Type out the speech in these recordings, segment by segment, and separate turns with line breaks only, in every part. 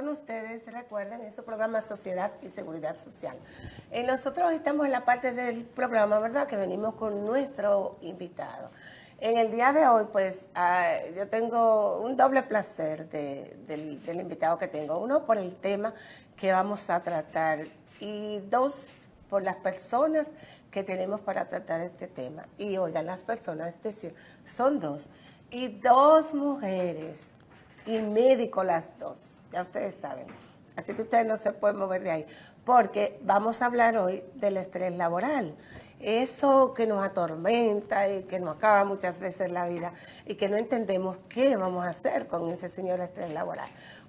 con ustedes, recuerden, en su programa Sociedad y Seguridad Social. Nosotros estamos en la parte del programa, ¿verdad?, que venimos con nuestro invitado. En el día de hoy, pues, yo tengo un doble placer del invitado que tengo. Uno, por el tema que vamos a tratar, y dos, por las personas que tenemos para tratar este tema. Y oigan, las personas, es decir, son dos, y dos mujeres, y médicos las dos, ya ustedes saben. Así que ustedes no se pueden mover de ahí, porque vamos a hablar hoy del estrés laboral. Eso que nos atormenta y que nos acaba muchas veces la vida y que no entendemos qué vamos a hacer con ese señor estrés laboral.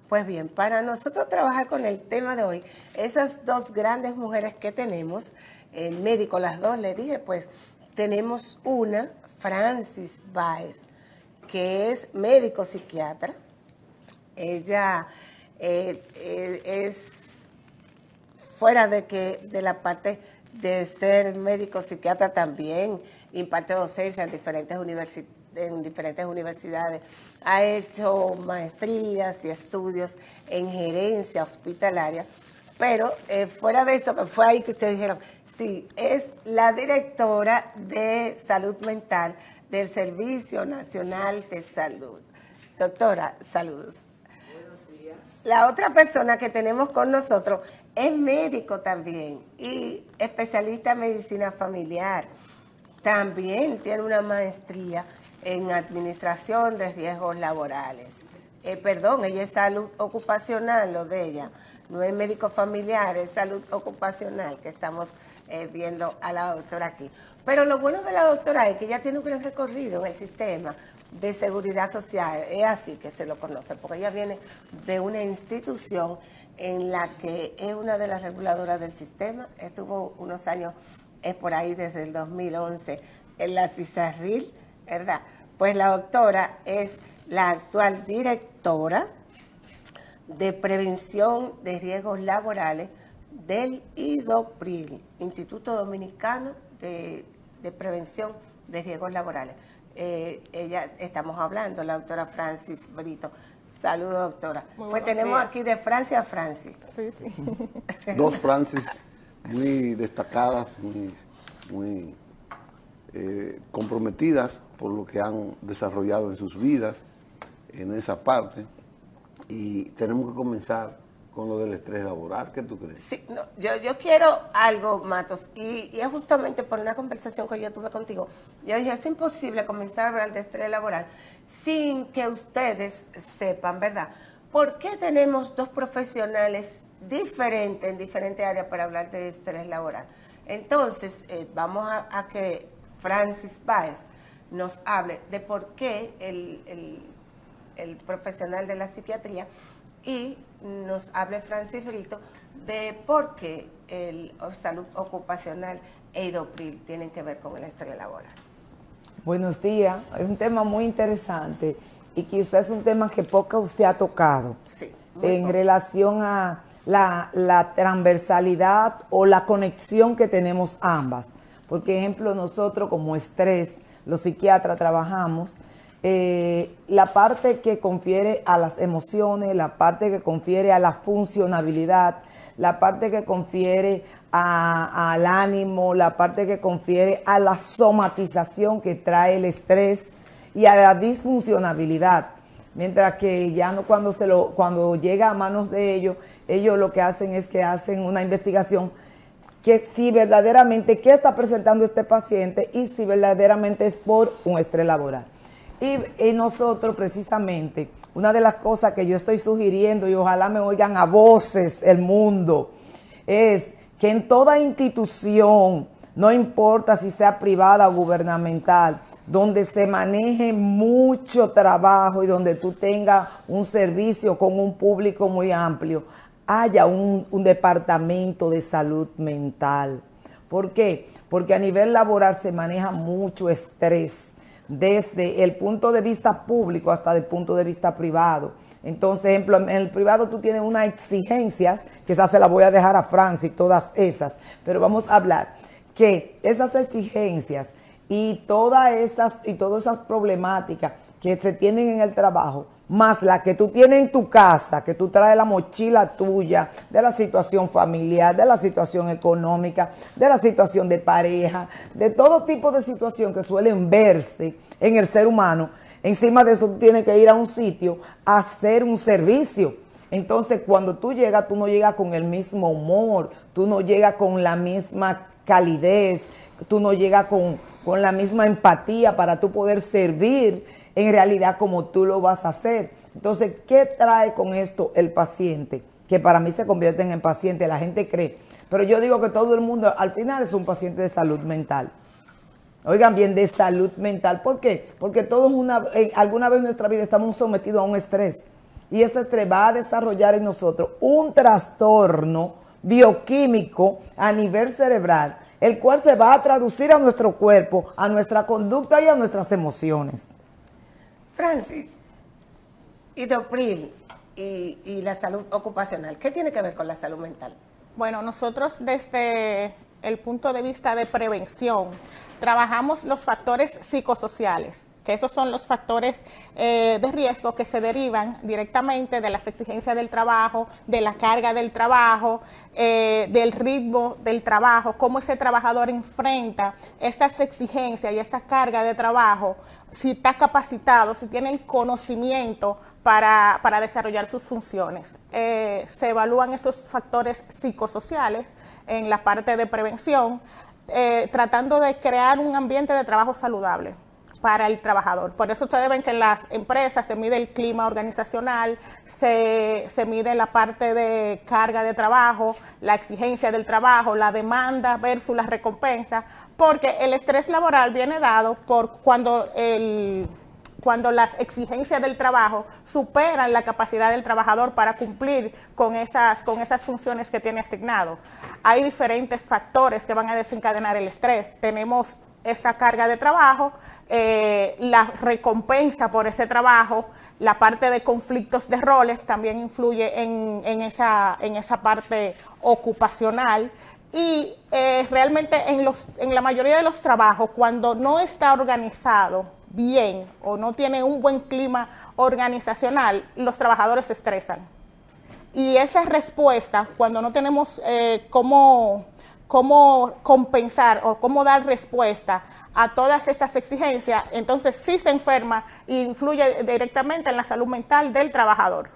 Pues bien, para nosotros trabajar con el tema de hoy, esas dos grandes mujeres que tenemos, el médico, las dos, le dije, pues tenemos una, Francis Báez, que es médico psiquiatra. Ella es fuera de la parte de ser médico psiquiatra, también imparte docencia en diferentes universidades, ha hecho maestrías y estudios en gerencia hospitalaria, pero fuera de eso, que fue ahí que ustedes dijeron, sí, es la directora de salud mental del Servicio Nacional de Salud. Doctora, saludos.
Buenos días.
La otra persona que tenemos con nosotros es médico también y especialista en medicina familiar. También tiene una maestría en administración de riesgos laborales. Ella es salud ocupacional, lo de ella. No es médico familiar, es salud ocupacional, que estamos viendo a la doctora aquí. Pero lo bueno de la doctora es que ella tiene un gran recorrido en el sistema de seguridad social. Es así que se lo conoce, porque ella viene de una institución en la que es una de las reguladoras del sistema. Estuvo unos años por ahí desde el 2011 en la CISARRIL, ¿verdad? Pues la doctora es la actual directora de prevención de riesgos laborales del IDOPRIL, Instituto Dominicano de Prevención de Riesgos Laborales. Estamos hablando, la doctora Francis Brito. Saludos, doctora. Pues tenemos días aquí de Francia a Francis.
Sí, sí.
Dos Francis muy destacadas, muy comprometidas por lo que han desarrollado en sus vidas, en esa parte. Y tenemos que comenzar con lo del estrés laboral. ¿Qué tú crees?
Sí, no, yo quiero algo, Matos, y es justamente por una conversación que yo tuve contigo. Yo dije, es imposible comenzar a hablar de estrés laboral sin que ustedes sepan, ¿verdad? ¿Por qué tenemos dos profesionales diferentes en diferentes áreas para hablar de estrés laboral? Entonces, vamos a que Francis Báez nos hable de por qué el profesional de la psiquiatría, y nos hable Francis Brito de por qué el salud ocupacional e IDOPRIL tienen que ver con el estrés laboral.
Buenos días. Es un tema muy interesante y quizás es un tema que poca usted ha tocado.
Sí,
en relación a la transversalidad o la conexión que tenemos ambas. Por ejemplo, nosotros como estrés, los psiquiatras trabajamos la parte que confiere a las emociones, la parte que confiere a la funcionabilidad, la parte que confiere al ánimo, la parte que confiere a la somatización que trae el estrés y a la disfuncionabilidad. Mientras que ya no, cuando llega a manos de ellos lo que hacen es que hacen una investigación que si verdaderamente qué está presentando este paciente y si verdaderamente es por un estrés laboral. Y nosotros precisamente, una de las cosas que yo estoy sugiriendo, y ojalá me oigan a voces el mundo, es que en toda institución, no importa si sea privada o gubernamental, donde se maneje mucho trabajo y donde tú tengas un servicio con un público muy amplio, haya un departamento de salud mental. ¿Por qué? Porque a nivel laboral se maneja mucho estrés, desde el punto de vista público hasta el punto de vista privado. Entonces, ejemplo, en el privado tú tienes unas exigencias, que esas se las voy a dejar a Francis, todas esas, pero vamos a hablar que esas exigencias y todas esas problemáticas que se tienen en el trabajo más la que tú tienes en tu casa, que tú traes la mochila tuya, de la situación familiar, de la situación económica, de la situación de pareja, de todo tipo de situación que suelen verse en el ser humano. Encima de eso tú tienes que ir a un sitio a hacer un servicio. Entonces cuando tú llegas, tú no llegas con el mismo humor, tú no llegas con la misma calidez, tú no llegas con la misma empatía para tú poder servir en realidad como tú lo vas a hacer. Entonces, ¿qué trae con esto el paciente? Que para mí se convierten en paciente, la gente cree. Pero yo digo que todo el mundo al final es un paciente de salud mental. Oigan bien, de salud mental. ¿Por qué? Porque todos alguna vez en nuestra vida estamos sometidos a un estrés. Y ese estrés va a desarrollar en nosotros un trastorno bioquímico a nivel cerebral, el cual se va a traducir a nuestro cuerpo, a nuestra conducta y a nuestras emociones.
Francis, y Dopril y la salud ocupacional, ¿qué tiene que ver con la salud mental?
Bueno, nosotros desde el punto de vista de prevención trabajamos los factores psicosociales, que esos son los factores de riesgo que se derivan directamente de las exigencias del trabajo, de la carga del trabajo, del ritmo del trabajo, cómo ese trabajador enfrenta esas exigencias y esa carga de trabajo, si está capacitado, si tiene el conocimiento para desarrollar sus funciones. Se evalúan estos factores psicosociales en la parte de prevención, tratando de crear un ambiente de trabajo saludable para el trabajador. Por eso ustedes ven que en las empresas se mide el clima organizacional, se mide la parte de carga de trabajo, la exigencia del trabajo, la demanda versus la recompensa, porque el estrés laboral viene dado por cuando las exigencias del trabajo superan la capacidad del trabajador para cumplir con esas funciones que tiene asignado. Hay diferentes factores que van a desencadenar el estrés. Tenemos esa carga de trabajo, la recompensa por ese trabajo, la parte de conflictos de roles también influye en esa parte ocupacional. Y realmente en la mayoría de los trabajos, cuando no está organizado bien o no tiene un buen clima organizacional, los trabajadores se estresan. Y esa respuesta, cuando no tenemos cómo compensar o cómo dar respuesta a todas estas exigencias, entonces sí se enferma e influye directamente en la salud mental del trabajador.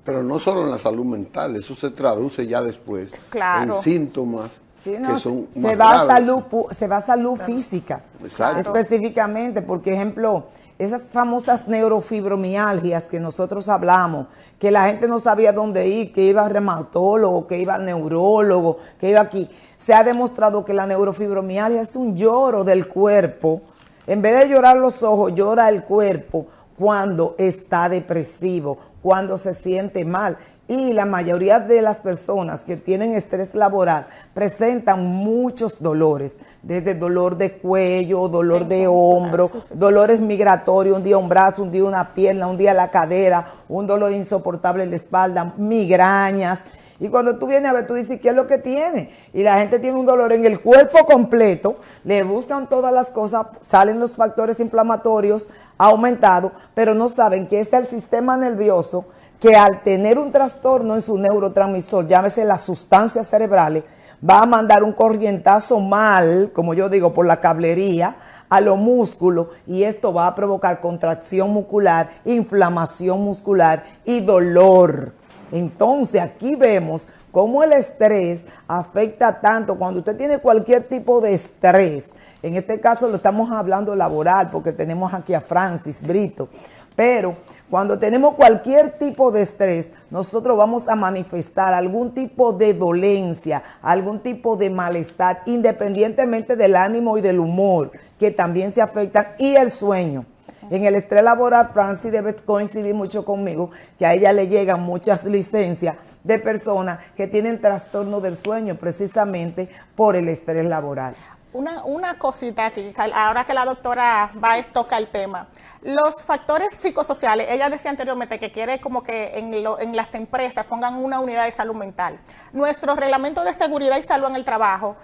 Pero no solo en la salud mental, eso se traduce ya después en síntomas que son más graves.
Se va a salud física.
Exacto.
Específicamente, por ejemplo, esas famosas neurofibromialgias que nosotros hablamos, que la gente no sabía dónde ir, que iba al reumatólogo, que iba al neurólogo, que iba aquí. Se ha demostrado que la neurofibromialgia es un lloro del cuerpo. En vez de llorar los ojos, llora el cuerpo cuando está depresivo, cuando se siente mal. Y la mayoría de las personas que tienen estrés laboral presentan muchos dolores, desde dolor de cuello, dolor de hombro, dolores migratorios, un día un brazo, un día una pierna, un día la cadera, un dolor insoportable en la espalda, migrañas. Y cuando tú vienes a ver, tú dices, ¿qué es lo que tiene? Y la gente tiene un dolor en el cuerpo completo, le buscan todas las cosas, salen los factores inflamatorios aumentados, pero no saben que es el sistema nervioso que al tener un trastorno en su neurotransmisor, llámese las sustancias cerebrales, va a mandar un corrientazo mal, como yo digo, por la cablería, a los músculos, y esto va a provocar contracción muscular, inflamación muscular y dolor. Entonces aquí vemos cómo el estrés afecta tanto cuando usted tiene cualquier tipo de estrés. En este caso lo estamos hablando laboral porque tenemos aquí a Francis Brito, pero cuando tenemos cualquier tipo de estrés, nosotros vamos a manifestar algún tipo de dolencia, algún tipo de malestar, independientemente del ánimo y del humor, que también se afectan, y el sueño. En el estrés laboral, Francis debe coincidir mucho conmigo, que a ella le llegan muchas licencias de personas que tienen trastorno del sueño precisamente por el estrés laboral.
Una cosita aquí, ahora que la doctora va a tocar el tema. Los factores psicosociales, ella decía anteriormente que quiere como que en las empresas pongan una unidad de salud mental. Nuestro reglamento de seguridad y salud en el trabajo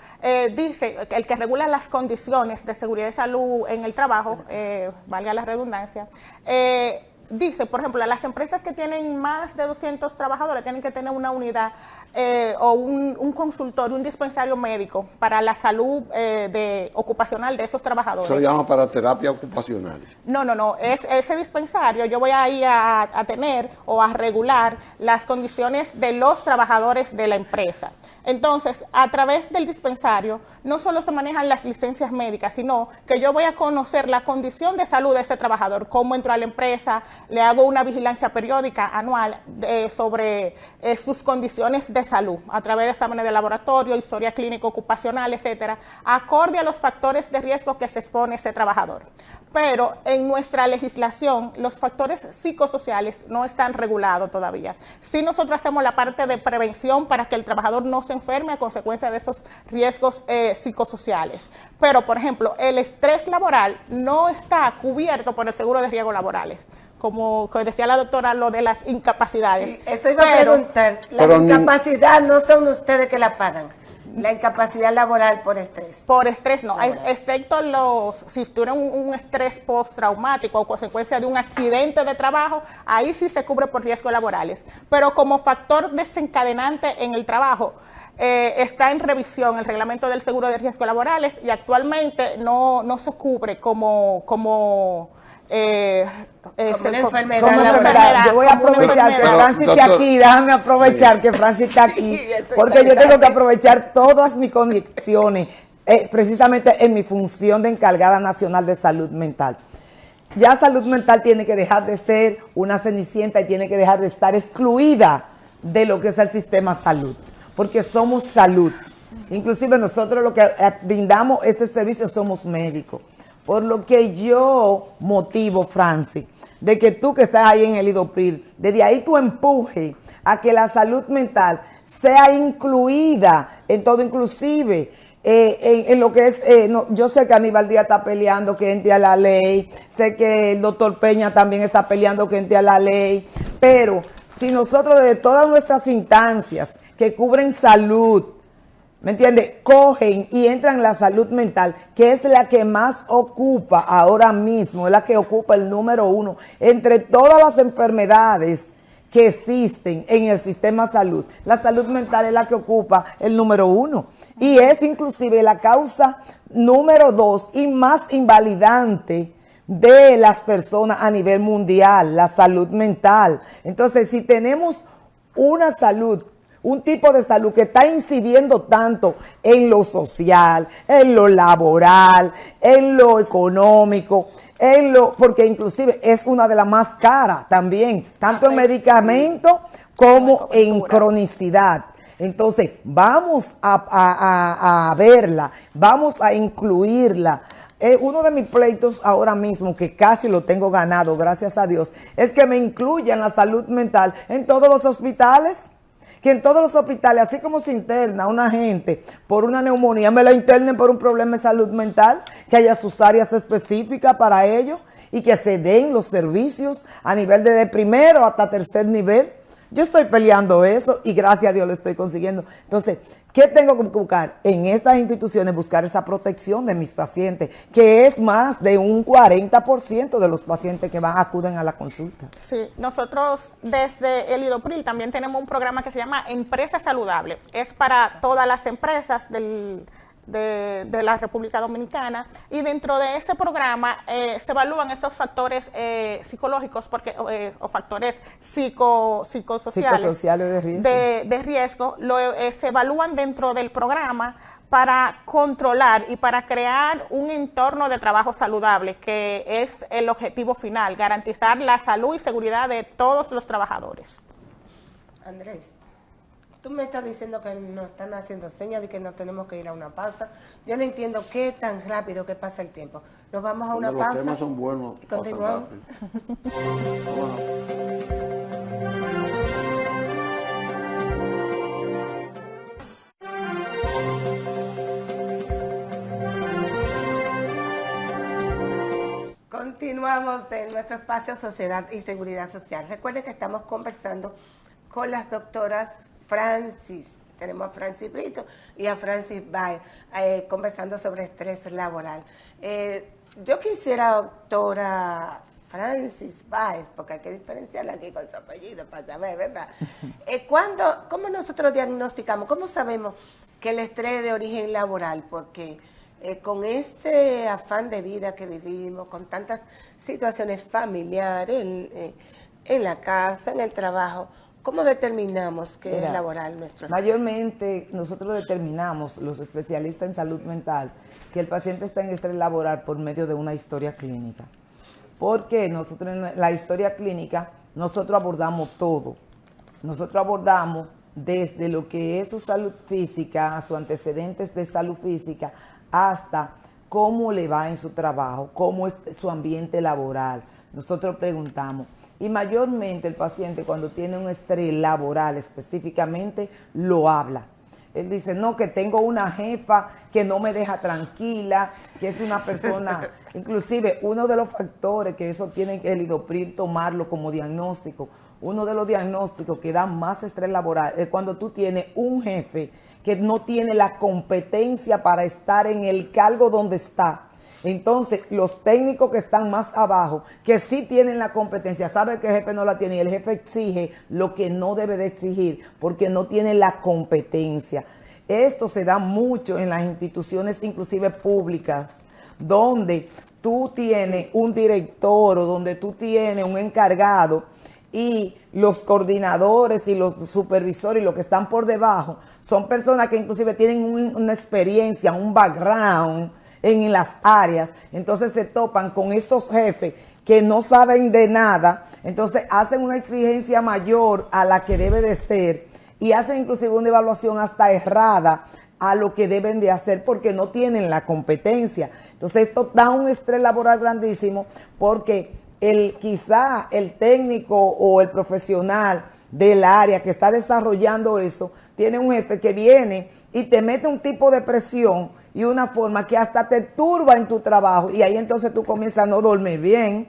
dice, el que regula las condiciones de seguridad y salud en el trabajo, valga la redundancia, dice, por ejemplo, las empresas que tienen más de 200 trabajadores tienen que tener una unidad o un consultorio, un dispensario médico para la salud ocupacional de esos trabajadores.
Se lo llama para terapia ocupacional.
No, ese dispensario yo voy a ir a tener o a regular las condiciones de los trabajadores de la empresa. Entonces, a través del dispensario, no solo se manejan las licencias médicas, sino que yo voy a conocer la condición de salud de ese trabajador, cómo entró a la empresa, le hago una vigilancia periódica anual sobre sus condiciones de salud, a través de exámenes de laboratorio, historia clínica ocupacional, etcétera, acorde a los factores de riesgo que se expone ese trabajador. Pero en nuestra legislación, los factores psicosociales no están regulados todavía. Sí, nosotros hacemos la parte de prevención para que el trabajador no se enferme a consecuencia de esos riesgos psicosociales. Pero, por ejemplo, el estrés laboral no está cubierto por el seguro de riesgos laborales, como decía la doctora, lo de las incapacidades.
Sí, eso iba a preguntar. La incapacidad no son ustedes que la pagan. La incapacidad laboral por estrés.
Por estrés no, excepto si tuvieron un estrés postraumático o consecuencia de un accidente de trabajo, ahí sí se cubre por riesgos laborales. Pero como factor desencadenante en el trabajo, está en revisión el reglamento del seguro de riesgos laborales y actualmente no se cubre como
una enfermedad.
Yo voy a aprovechar que Francis está aquí, déjame aprovechar que Francis está aquí, porque yo tengo que aprovechar todas mis conexiones, precisamente en mi función de encargada nacional de salud mental. Ya salud mental tiene que dejar de ser una cenicienta y tiene que dejar de estar excluida de lo que es el sistema salud, porque somos salud. Inclusive nosotros lo que brindamos este servicio somos médicos. Por lo que yo motivo, Francis, de que tú que estás ahí en el IDOPRIL, desde ahí tú empuje a que la salud mental sea incluida en todo, inclusive en lo que es, yo sé que Aníbal Díaz está peleando que entre a la ley, sé que el doctor Peña también está peleando que entre a la ley, pero si nosotros desde todas nuestras instancias que cubren salud, ¿me entiende?, cogen y entran en la salud mental, que es la que más ocupa ahora mismo, es la que ocupa el número 1 entre todas las enfermedades que existen en el sistema salud. La salud mental es la que ocupa el número 1 y es inclusive la causa número 2 y más invalidante de las personas a nivel mundial, la salud mental. Entonces, si tenemos una salud, un tipo de salud que está incidiendo tanto en lo social, en lo laboral, en lo económico, porque inclusive es una de las más caras también, tanto en medicamentos como en cronicidad. Entonces, vamos a verla, vamos a incluirla. Uno de mis pleitos ahora mismo, que casi lo tengo ganado, gracias a Dios, es que me incluyan la salud mental en todos los hospitales. Que en todos los hospitales, así como se interna una gente por una neumonía, me la internen por un problema de salud mental, que haya sus áreas específicas para ello y que se den los servicios a nivel de primero hasta tercer nivel. Yo estoy peleando eso y gracias a Dios lo estoy consiguiendo. Entonces, ¿qué tengo que buscar? En estas instituciones buscar esa protección de mis pacientes, que es más de un 40% de los pacientes que acuden a la consulta.
Sí, nosotros desde el IDOPRIL también tenemos un programa que se llama Empresa Saludable. Es para todas las empresas de la República Dominicana y dentro de ese programa se evalúan estos factores psicológicos o factores psicosociales de riesgo. Se evalúan dentro del programa para controlar y para crear un entorno de trabajo saludable, que es el objetivo final, garantizar la salud y seguridad de todos los trabajadores.
Andrés, tú me estás diciendo que nos están haciendo señas de que nos tenemos que ir a una pausa. Yo no entiendo qué tan rápido que pasa el tiempo. Nos vamos a una pausa.
Los temas son buenos.
Y continuamos. Continuamos en nuestro espacio Sociedad y Seguridad Social. Recuerden que estamos conversando con las doctoras Francis, tenemos a Francis Brito y a Francis Bay, conversando sobre estrés laboral. Yo quisiera, doctora Francis Báez, porque hay que diferenciarla aquí con su apellido para saber, ¿verdad? ¿Cómo nosotros diagnosticamos, cómo sabemos que el estrés es de origen laboral? Porque con ese afán de vida que vivimos, con tantas situaciones familiares en la casa, en el trabajo, ¿cómo determinamos que es laboral nuestro estrés?
Mayormente nosotros determinamos, los especialistas en salud mental, que el paciente está en estrés laboral por medio de una historia clínica. Porque nosotros en la historia clínica, nosotros abordamos todo. Nosotros abordamos desde lo que es su salud física, sus antecedentes de salud física, hasta cómo le va en su trabajo, cómo es su ambiente laboral. Nosotros preguntamos. Y mayormente el paciente cuando tiene un estrés laboral específicamente, lo habla. Él dice, no, que tengo una jefa que no me deja tranquila, que es una persona, inclusive uno de los factores que eso tiene que el Lidopril tomarlo como diagnóstico, uno de los diagnósticos que da más estrés laboral es cuando tú tienes un jefe que no tiene la competencia para estar en el cargo donde está. Entonces, los técnicos que están más abajo, que sí tienen la competencia, saben que el jefe no la tiene y el jefe exige lo que no debe de exigir porque no tiene la competencia. Esto se da mucho en las instituciones, inclusive públicas, donde tú tienes un director o donde tú tienes un encargado y los coordinadores y los supervisores y los que están por debajo son personas que inclusive tienen una experiencia, un background en las áreas, entonces se topan con estos jefes que no saben de nada, entonces hacen una exigencia mayor a la que debe de ser y hacen inclusive una evaluación hasta errada a lo que deben de hacer porque no tienen la competencia. Entonces esto da un estrés laboral grandísimo porque quizá el técnico o el profesional del área que está desarrollando eso tiene un jefe que viene y te mete un tipo de presión y una forma que hasta te turba en tu trabajo y ahí entonces tú comienzas a no dormir bien,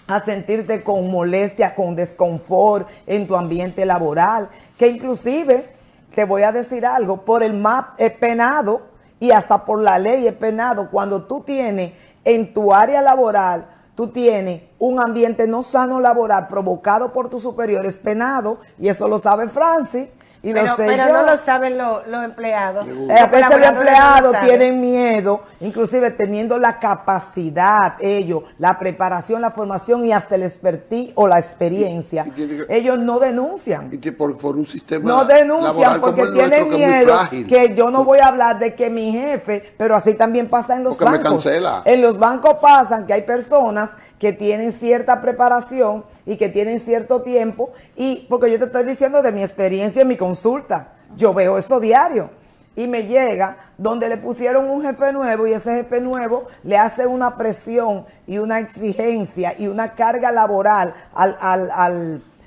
a sentirte con molestia, con desconfort en tu ambiente laboral, que inclusive, te voy a decir algo, por el MAP es penado y hasta por la ley es penado cuando tú tienes en tu área laboral, tú tienes un ambiente no sano laboral provocado por tus superiores penado y eso lo sabe Francis.
Pero no lo saben los empleados.
A veces los empleados tienen miedo, inclusive teniendo la capacidad, ellos, la preparación, la formación y hasta el expertise o la experiencia. Ellos no denuncian.
Y que por un sistema
no denuncian porque tienen miedo que yo no voy a hablar de que mi jefe, pero así también pasa en los bancos.
Me cancela.
En los bancos pasan que hay personas que tienen cierta preparación y que tienen cierto tiempo, y porque yo te estoy diciendo de mi experiencia en mi consulta, yo veo eso diario, y me llega donde le pusieron un jefe nuevo, y ese jefe nuevo le hace una presión y una exigencia y una carga laboral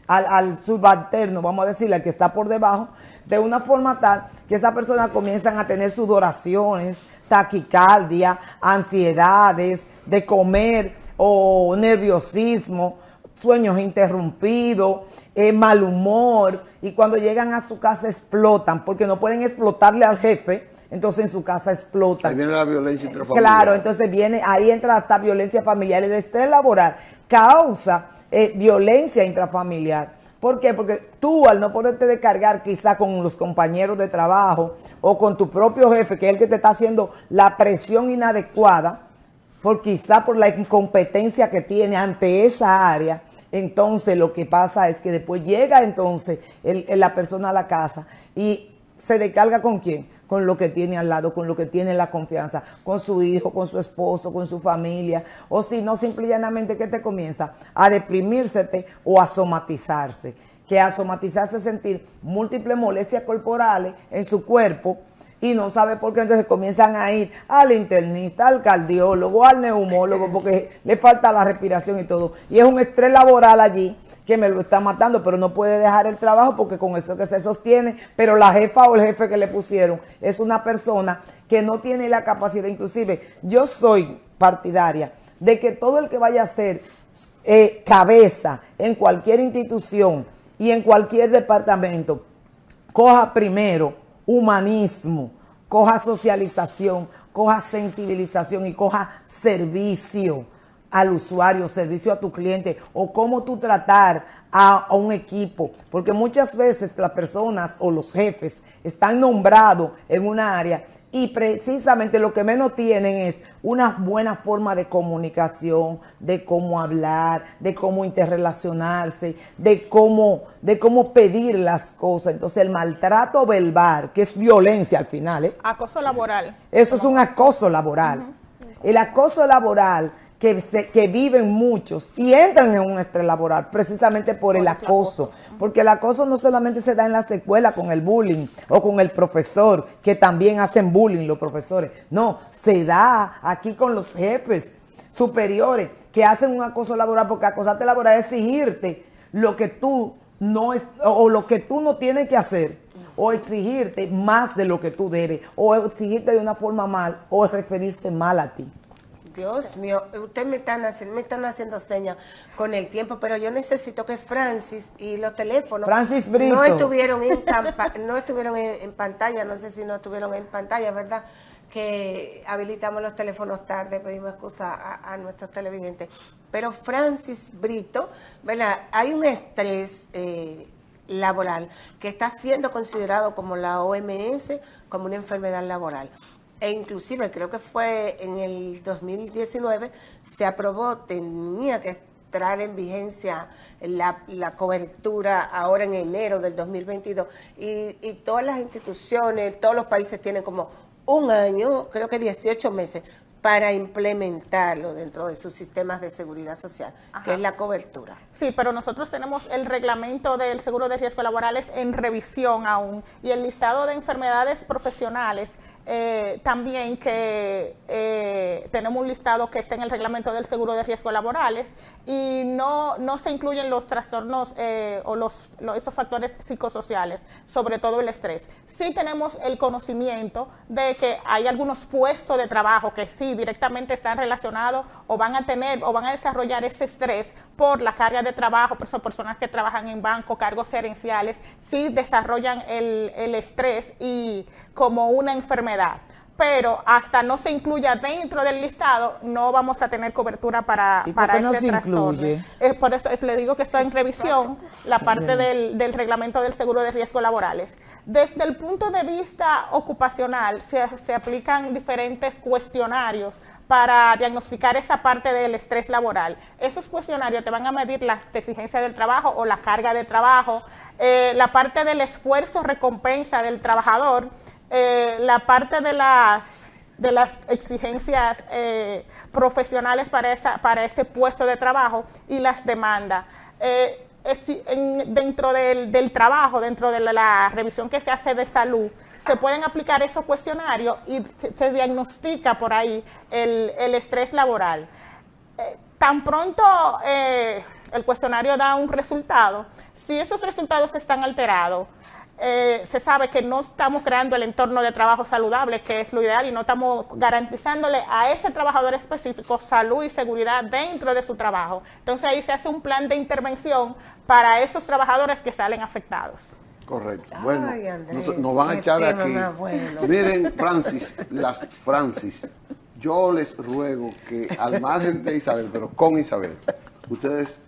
al subalterno, vamos a decirle, al que está por debajo, de una forma tal que esas personas comienzan a tener sudoraciones, taquicardia, ansiedades de comer o nerviosismo, sueños interrumpidos, mal humor, y cuando llegan a su casa explotan, porque no pueden explotarle al jefe, entonces en su casa explotan.
Ahí viene la violencia intrafamiliar.
Claro, entonces ahí entra hasta violencia familiar, y el estrés laboral causa violencia intrafamiliar. ¿Por qué? Porque tú al no poderte descargar quizá con los compañeros de trabajo o con tu propio jefe, que es el que te está haciendo la presión inadecuada, quizá por la incompetencia que tiene ante esa área, entonces lo que pasa es que después llega entonces la persona a la casa y se descarga ¿con quién? Con lo que tiene al lado, con lo que tiene la confianza, con su hijo, con su esposo, con su familia, o si no, simple y llanamente que te comienza a deprimirse o a somatizarse, que al somatizarse sentir múltiples molestias corporales en su cuerpo, y no sabe por qué, entonces comienzan a ir al internista, al cardiólogo, al neumólogo, porque le falta la respiración y todo. Y es un estrés laboral allí que me lo está matando, pero no puede dejar el trabajo porque con eso es que se sostiene. Pero la jefa o el jefe que le pusieron es una persona que no tiene la capacidad. Inclusive, yo soy partidaria de que todo el que vaya a ser cabeza en cualquier institución y en cualquier departamento, coja primero humanismo, coja socialización, coja sensibilización y coja servicio. al usuario, servicio a tu cliente, o cómo tú tratar a un equipo, porque muchas veces las personas o los jefes están nombrados en una área y precisamente lo que menos tienen es una buena forma de comunicación, de cómo hablar, de cómo interrelacionarse, de cómo pedir las cosas. Entonces el maltrato verbal, que es violencia al final,
Acoso laboral.
eso es un acoso laboral. El acoso laboral que viven muchos y entran en un estrés laboral precisamente por el acoso. Porque el acoso no solamente se da en las escuelas con el bullying o con el profesor, que también hacen bullying los profesores. No, se da aquí con los jefes superiores que hacen un acoso laboral, porque acosarte laboral es exigirte lo que tú no es, o lo que tú no tienes que hacer, o exigirte más de lo que tú debes, o exigirte de una forma mal, o referirse mal a ti.
Dios mío, ustedes me están haciendo señas con el tiempo, pero yo necesito que Francis y los teléfonos
Francis Brito
no estuvieron en pantalla, no sé si no estuvieron en pantalla, ¿verdad? Que habilitamos los teléfonos tarde, pedimos excusa a nuestros televidentes. Pero Francis Brito, ¿verdad? Hay un estrés laboral que está siendo considerado como la OMS como una enfermedad laboral. E inclusive creo que fue en el 2019 se aprobó, tenía que entrar en vigencia la cobertura ahora en enero del 2022 y todas las instituciones, todos los países tienen como un año, creo que 18 meses para implementarlo dentro de sus sistemas de seguridad social, que es la cobertura.
Sí, pero nosotros tenemos el reglamento del seguro de riesgos laborales en revisión aún y el listado de enfermedades profesionales también que tenemos un listado que está en el reglamento del seguro de riesgos laborales y no se incluyen los trastornos o esos factores psicosociales, sobre todo el estrés. Sí tenemos el conocimiento de que hay algunos puestos de trabajo que sí directamente están relacionados o van a tener o van a desarrollar ese estrés por la carga de trabajo, por eso personas que trabajan en banco, cargos gerenciales, sí desarrollan el estrés y como una enfermedad, pero hasta no se incluya dentro del listado, no vamos a tener cobertura para ese trastorno. Por eso le digo que está en revisión la parte del reglamento del seguro de riesgos laborales. Desde el punto de vista ocupacional, se aplican diferentes cuestionarios para diagnosticar esa parte del estrés laboral. Esos cuestionarios te van a medir la exigencia del trabajo o la carga de trabajo, la parte del esfuerzo recompensa del trabajador, la parte de las exigencias profesionales para ese puesto de trabajo y las demandas. Dentro del trabajo, dentro de la revisión que se hace de salud, se pueden aplicar esos cuestionarios y se diagnostica por ahí el estrés laboral. Tan pronto el cuestionario da un resultado, si esos resultados están alterados, se sabe que no estamos creando el entorno de trabajo saludable, que es lo ideal, y no estamos garantizándole a ese trabajador específico salud y seguridad dentro de su trabajo. Entonces ahí se hace un plan de intervención para esos trabajadores que salen afectados.
Correcto. Bueno,
Ay, Andrés,
nos van a echar de aquí.
Bueno.
Miren, Francis, yo les ruego que al margen de Isabel, pero con Isabel, ustedes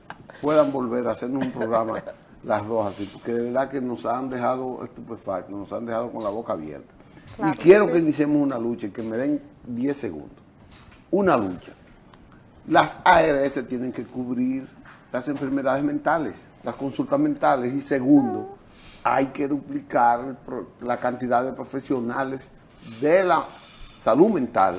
puedan volver a hacernos un programa las dos así, porque de verdad que nos han dejado estupefactos, nos han dejado con la boca abierta. Claro, y quiero que iniciemos una lucha y que me den 10 segundos. Una lucha. Las ARS tienen que cubrir las enfermedades mentales, las consultas mentales, y segundo, hay que duplicar la cantidad de profesionales de la salud mental,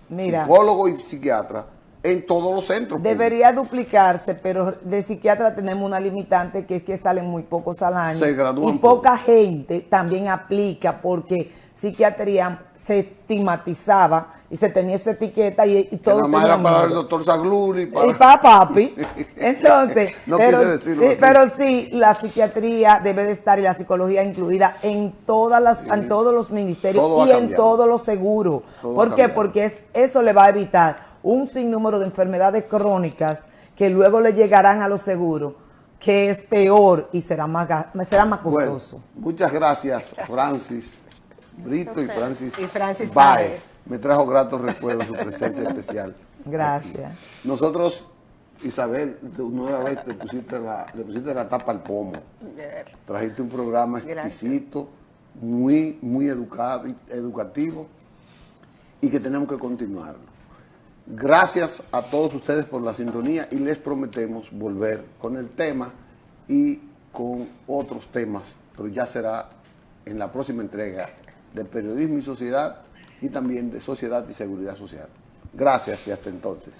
psicólogos y psiquiatras, en todos los centros.
Debería duplicarse, pero de psiquiatra tenemos una limitante que es que salen muy pocos al año.
Se gradúan
y poca gente también aplica porque psiquiatría se estigmatizaba y se tenía esa etiqueta y todo.
Nada más era para el doctor Zagluri
y para papi. Entonces,
no
pero sí, la psiquiatría debe de estar y la psicología incluida en en todos los ministerios y en todos los seguros. ¿Por qué? Porque eso le va a evitar un sinnúmero de enfermedades crónicas que luego le llegarán a los seguros, que es peor y será más costoso.
Bueno, muchas gracias, Francis Brito y Francis
Báez.
Me trajo gratos recuerdos su presencia especial
Gracias.
Aquí. Nosotros, Isabel, nueva vez le pusiste la tapa al pomo. Trajiste un programa exquisito, muy educativo y que tenemos que continuarlo. Gracias a todos ustedes por la sintonía y les prometemos volver con el tema y con otros temas, pero ya será en la próxima entrega de Periodismo y Sociedad y también de Sociedad y Seguridad Social. Gracias y hasta entonces.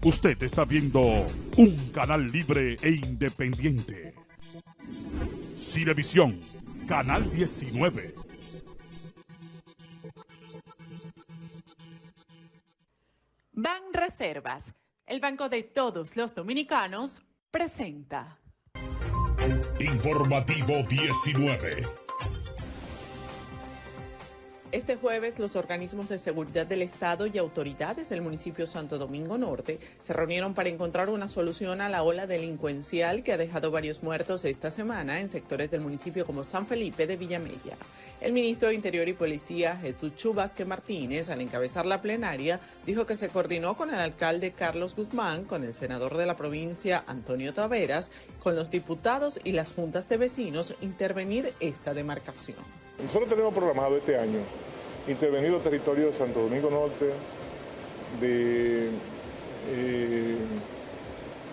Usted está viendo un canal libre e independiente. Cinevisión, Canal 19.
Banreservas, el banco de todos los dominicanos, presenta.
Informativo 19.
Este jueves, los organismos de seguridad del Estado y autoridades del municipio Santo Domingo Norte se reunieron para encontrar una solución a la ola delincuencial que ha dejado varios muertos esta semana en sectores del municipio como San Felipe de Villamella. El ministro de Interior y Policía, Jesús Chu Vázquez Martínez, al encabezar la plenaria, dijo que se coordinó con el alcalde Carlos Guzmán, con el senador de la provincia, Antonio Taveras, con los diputados y las juntas de vecinos intervenir esta demarcación.
Nosotros tenemos programado este año intervenir los territorios de Santo Domingo Norte, de